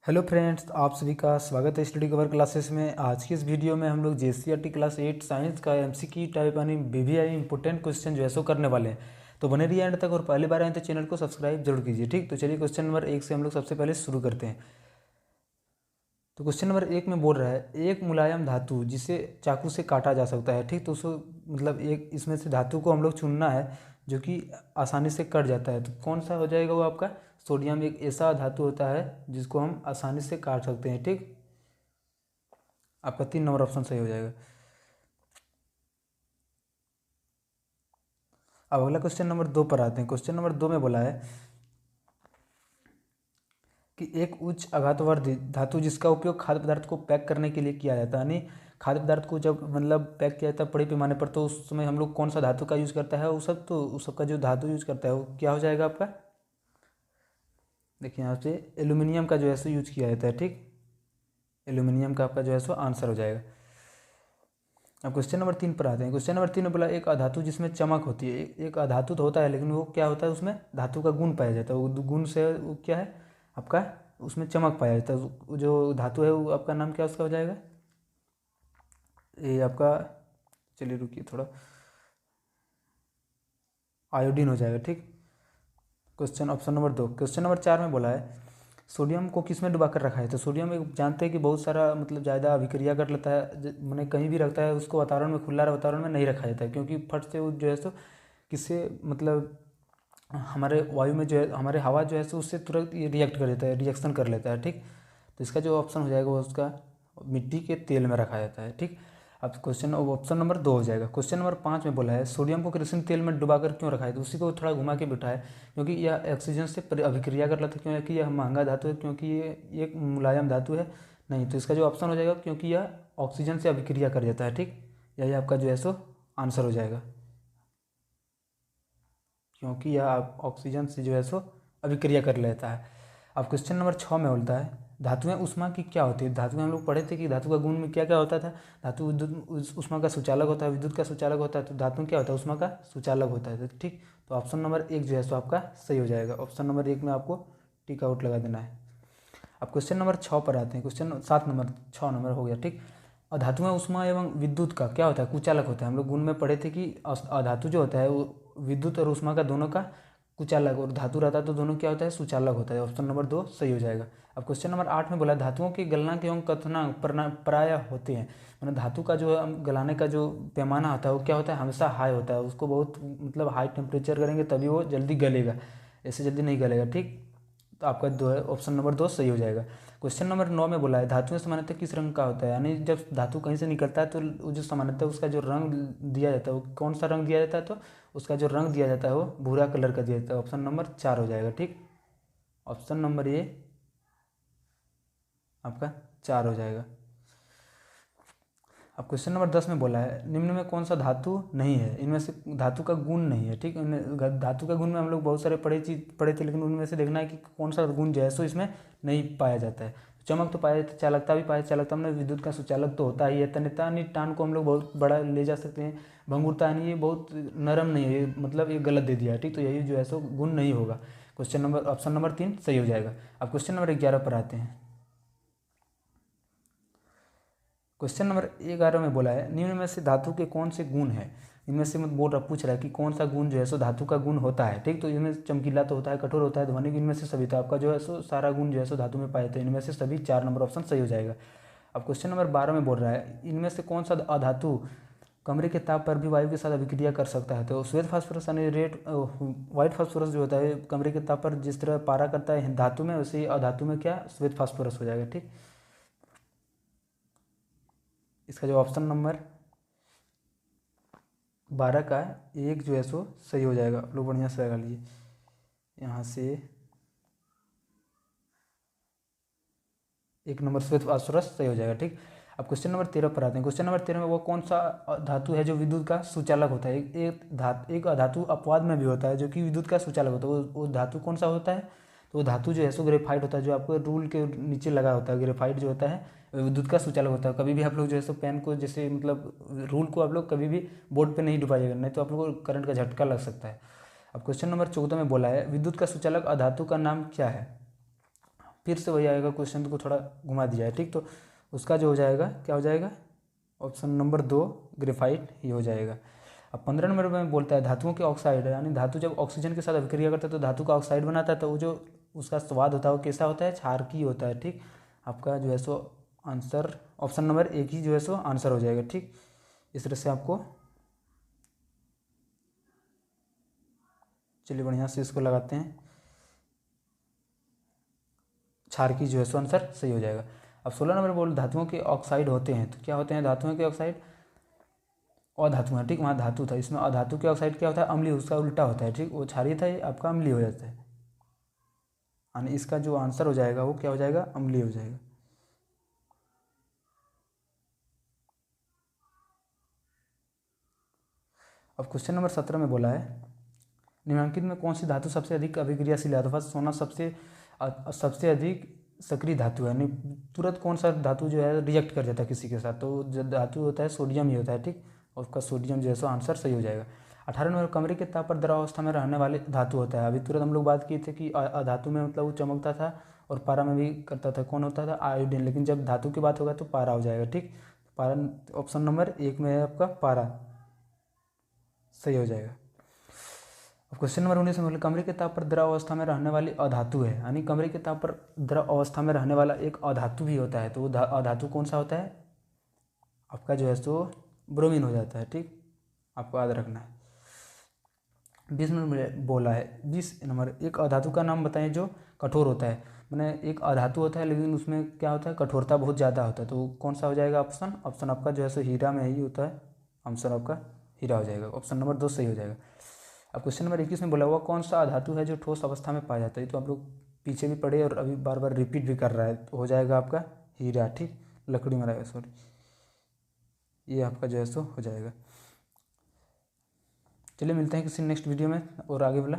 Hello friends, आप सभी का स्वागत है स्टडी कवर क्लासेस में। आज की इस वीडियो में हम लोग जेसीईआरटी क्लास 8 साइंस का एमसीक्यू टाइप यानी बीवीआई इंपोर्टेंट क्वेश्चन जो है सो करने वाले हैं। तो बने रहिए एंड तक और पहली बार आए तो चैनल को सब्सक्राइब जरूर कीजिए। ठीक, तो चलिए क्वेश्चन नंबर 1 से हम लोग सबसे पहले शुरू करते हैं। तो क्वेश्चन नंबर 1 में बोल रहा है एक मुलायम धातु जिसे चाकू से काटा जा सकता है। ठीक, तो उसको मतलब एक इसमें से धातु को हम लोग चुनना है जो कि आसानी से कट जाता है। तो कौन सा हो जाएगा वो आपका? सोडियम एक ऐसा धातु होता है जिसको हम आसानी से काट सकते हैं। ठीक, आपका 3 नंबर ऑप्शन सही हो जाएगा। अब अगला क्वेश्चन नंबर 2 पर आते हैं। क्वेश्चन नंबर 2 में बोला है कि एक उच्च आघातवर्धी धातु जिसका उपयोग खाद्य पदार्थ को पैक करने के लिए किया जाता है, यानी खाद्य पदार्थ को जब मतलब पैक किया जाता है बड़े पैमाने पर, तो उस समय हम लोग कौन सा धातु का यूज़ करता है? वो सब तो उस सबका जो धातु यूज़ करता है वो क्या हो जाएगा आपका? देखिए यहाँ पे एल्यूमिनियम का जो है सो यूज किया जाता है। ठीक, एल्यूमिनियम का आपका जो है सो आंसर हो जाएगा। अब क्वेश्चन नंबर 3 पर आते हैं। क्वेश्चन नंबर 3 में बोला एक अधातु जिसमें चमक होती है। एक अधातु तो होता है लेकिन वो क्या होता है, उसमें धातु का गुण पाया जाता है। वो गुण से वो क्या है आपका? उसमें चमक पाया जाता है। वो जो धातु है वो आपका नाम क्या उसका हो जाएगा? ये आपका, चलिए रुकिए थोड़ा, आयोडीन हो जाएगा। ठीक, question option number 2। Question number 4 में बोला है सोडियम को किस में डुबा कर रखा है। तो सोडियम एक जानते हैं कि बहुत सारा मतलब ज़्यादा अभिक्रिया कर लेता है, मैंने कहीं भी रखता है उसको वातावरण में, खुला वातावरण में नहीं रखा जाता है, क्योंकि फट से वो जो है सो किससे मतलब हमारे वायु में जो है, हमारे हवा जो है सो उससे तुरंत ये रिएक्ट कर देता है, रिएक्शन कर लेता है। ठीक, तो इसका जो ऑप्शन हो जाएगा वो उसका मिट्टी के तेल में रखा जाता है। ठीक, अब क्वेश्चन ऑप्शन नंबर 2 हो जाएगा। क्वेश्चन नंबर 5 में बोला है सोडियम को केरोसिन तेल में डुबाकर क्यों रखा है। तो उसी को थोड़ा घुमा के बिठाए, क्योंकि यह ऑक्सीजन से अभिक्रिया कर लेता है। क्योंकि यह महंगा धातु है, क्योंकि ये एक मुलायम धातु है, नहीं। तो इसका जो ऑप्शन हो जाएगा क्योंकि यह ऑक्सीजन से अभिक्रिया कर जाता है। ठीक, यही आपका जो है सो आंसर हो जाएगा, क्योंकि यह ऑक्सीजन से जो है सो अभिक्रिया कर लेता है। अब क्वेश्चन नंबर 6 में बोलता है धातुएं उष्मा की क्या होती है। धातुएं हम लोग पढ़े थे कि धातु का गुण में क्या क्या होता था। धातु विद्युत उष्मा का सुचालक होता है, विद्युत का सुचालक होता है। तो धातु क्या होता है? उष्मा का सुचालक होता है। तो ठीक, तो ऑप्शन नंबर 1 जो है सो आपका सही हो जाएगा। ऑप्शन नंबर 1 में आपको टिक आउट लगा देना है। अब क्वेश्चन नंबर 6 पर आते हैं। क्वेश्चन 6 नंबर हो गया। ठीक, अधातुएं उष्मा एवं विद्युत का क्या होता है? कुचालक होता है। हम लोग गुण में पढ़े थे कि अधातु जो होता है वो विद्युत और उष्मा का दोनों का कुचालक, और धातु रहता है तो दोनों क्या होता है? सुचालक होता है। ऑप्शन नंबर 2 सही हो जाएगा। अब क्वेश्चन नंबर 8 में बोला धातुओं के गलनांक एवं क्वथनांक प्राय होते हैं। मतलब धातु का जो गलाने का जो पैमाना होता है वो क्या होता है? हमेशा हाई होता है। उसको बहुत मतलब हाई टेम्परेचर करेंगे तभी वो जल्दी गलेगा, ऐसे जल्दी नहीं गलेगा। ठीक, तो आपका दो है, ऑप्शन नंबर 2 सही हो जाएगा। क्वेश्चन नंबर 9 में बोला है धातुएं सामान्यतः किस रंग का होता है। यानी जब धातु कहीं से निकलता है तो वो जो सामान्यतः उसका जो रंग दिया जाता है वो कौन सा रंग दिया जाता है? तो उसका जो रंग दिया जाता है वो भूरा कलर का दिया जाता है। ऑप्शन नंबर 4 हो जाएगा। ठीक, ऑप्शन नंबर ये आपका 4 हो जाएगा। अब क्वेश्चन नंबर 10 में बोला है निम्न में कौन सा धातु नहीं है। इनमें से धातु का गुण नहीं है। ठीक, इनमें धातु का गुण में हम लोग बहुत सारे पढ़े थे, लेकिन उनमें से देखना है कि कौन सा गुण जो है सो इसमें नहीं पाया जाता है। चमक तो पाया जाता है, चालकता भी पाया, चालकता में विद्युत का सुचालक तो होता ही है। तन्यता यानी टान को हम लोग बहुत बड़ा ले जा सकते हैं। भंगुरता यानी ये बहुत नरम नहीं है, ये मतलब ये गलत दे दिया है। ठीक, तो यही जो है सो गुण नहीं होगा। क्वेश्चन नंबर ऑप्शन नंबर 3 सही हो जाएगा। अब क्वेश्चन नंबर 11 पर आते हैं। क्वेश्चन नंबर 11 में बोला है निम्न में से धातु के कौन से गुण है। इनमें से मत बोल रहा, पूछ रहा है कि कौन सा गुण जो है सो धातु का गुण होता है। ठीक, तो इनमें चमकीला तो होता है, कठोर होता है, ध्वनिक, इनमें से सभी। तो आपका जो है सो सारा गुण जो है सो धातु में पाए थे, इनमें से सभी 4 नंबर ऑप्शन सही हो जाएगा। अब क्वेश्चन नंबर 12 में बोल रहा है इनमें से कौन सा अधातु कमरे के ताप पर भी वायु के साथ अभिक्रिया कर सकता है। तो श्वेत फास्फोरस यानी रेड व्हाइट फास्फोरस जो होता है कमरे के ताप पर जिस तरह पारा करता है धातु में, वैसे ही अधातु में क्या श्वेत फास्फोरस हो जाएगा। ठीक, इसका जो ऑप्शन नंबर 12 का एक जो है सो सही हो जाएगा। आप लोग बढ़िया से लगा लीजिए यहाँ से, 1 नंबर श्वेत फास्फोरस सही हो जाएगा। ठीक, अब क्वेश्चन नंबर 13 पर आते हैं। क्वेश्चन नंबर 13 में वो कौन सा धातु है जो विद्युत का सुचालक होता है। एक धातु अपवाद में भी होता है जो कि विद्युत का सुचालक होता है। वो धातु कौन सा होता है? तो वो धातु जो है सो ग्रेफाइट होता है, जो आपको रूल के नीचे लगा होता है। ग्रेफाइट जो होता है विद्युत का सुचालक होता है। कभी भी आप लोग जो है सो पेन को जैसे मतलब रूल को आप लोग कभी भी बोर्ड पे नहीं डुबाइएगा, नहीं तो आप लोग को करंट का झटका लग सकता है। अब क्वेश्चन नंबर 14 में बोला है विद्युत का सुचालक अधातु का नाम क्या है। फिर से वही आएगा, क्वेश्चन को थोड़ा घुमा दिया है, ठीक। तो उसका जो हो जाएगा, क्या हो जाएगा, ऑप्शन नंबर 2 ग्रेफाइट ही हो जाएगा। अब 15 नंबर में बोलता है धातुओं के ऑक्साइड, यानी धातु जब ऑक्सीजन के साथ अभिक्रिया करता है तो धातु का ऑक्साइड बनाता है, तो वो जो उसका स्वाद होता है वो कैसा होता है, क्षारकीय होता है, ठीक। आपका जो है सो आंसर ऑप्शन नंबर 1 ही जो है सो आंसर हो जाएगा, ठीक। इस तरह से आपको, चलिए बढ़िया से इसको लगाते हैं, क्षारकीय जो है सो आंसर सही हो जाएगा। अब 16 नंबर बोल धातुओं के ऑक्साइड होते हैं, तो क्या होते हैं धातुओं के ऑक्साइड, अधातु है, ठीक। वहाँ धातु था, इसमें अधातु के ऑक्साइड क्या होता है, अम्लीय, उसका उल्टा होता है, ठीक। वो क्षारीय था, ये आपका अम्लीय हो जाता है, यानी इसका जो आंसर हो जाएगा वो क्या हो जाएगा, अम्लीय हो जाएगा। अब क्वेश्चन नंबर 17 में बोला है निम्नलिखित में कौन सी धातु सबसे अधिक अभिक्रियाशील है, तो फर्स्ट सोना सबसे अधिक सक्रिय धातु है, यानी तुरंत कौन सा धातु जो है रिजेक्ट कर जाता है किसी के साथ, तो जो धातु होता है सोडियम ही होता है, ठीक। और उसका सोडियम जो है सो आंसर सही हो जाएगा। 18 नंबर कमरे के ताप पर द्रवावस्था में रहने वाले धातु होता है, अभी तुरंत हम लोग बात किए थे कि धातु में मतलब वो चमकता था और पारा में भी करता था, कौन होता था, आयोडीन, लेकिन जब धातु की बात होगा तो पारा हो जाएगा, ठीक। पारा ऑप्शन नंबर 1 में है आपका पारा सही हो जाएगा। अब क्वेश्चन नंबर 19 में कमरे के ताप पर द्रव अवस्था में रहने वाली अधातु है, यानी कमरे के ताप पर द्रव अवस्था में रहने वाला एक अधातु भी होता है, तो वो अधातु कौन सा होता है, आपका जो है सो ब्रोमीन हो जाता है, ठीक। आपको याद रखना है। 20 नंबर में बोला है, 20 नंबर एक अधातु का नाम बताएं जो कठोर होता है, मैंने एक अधातु होता है लेकिन उसमें क्या होता है, कठोरता बहुत ज़्यादा होता है, तो कौन सा हो जाएगा ऑप्शन आपका जो है सो हीरा में ही होता है, आंसर आपका हीरा हो जाएगा, ऑप्शन नंबर 2 सही हो जाएगा। अब क्वेश्चन नंबर 21 में बोला हुआ कौन सा धातु है जो ठोस अवस्था में पाया जाता है, तो आप लोग पीछे भी पढ़े और अभी बार बार रिपीट भी कर रहा है, तो हो जाएगा आपका हीरा, ठीक। लकड़ी में रहेगा, सॉरी, ये आपका जो है सो हो जाएगा। चलिए मिलते हैं किसी नेक्स्ट वीडियो में और आगे वाला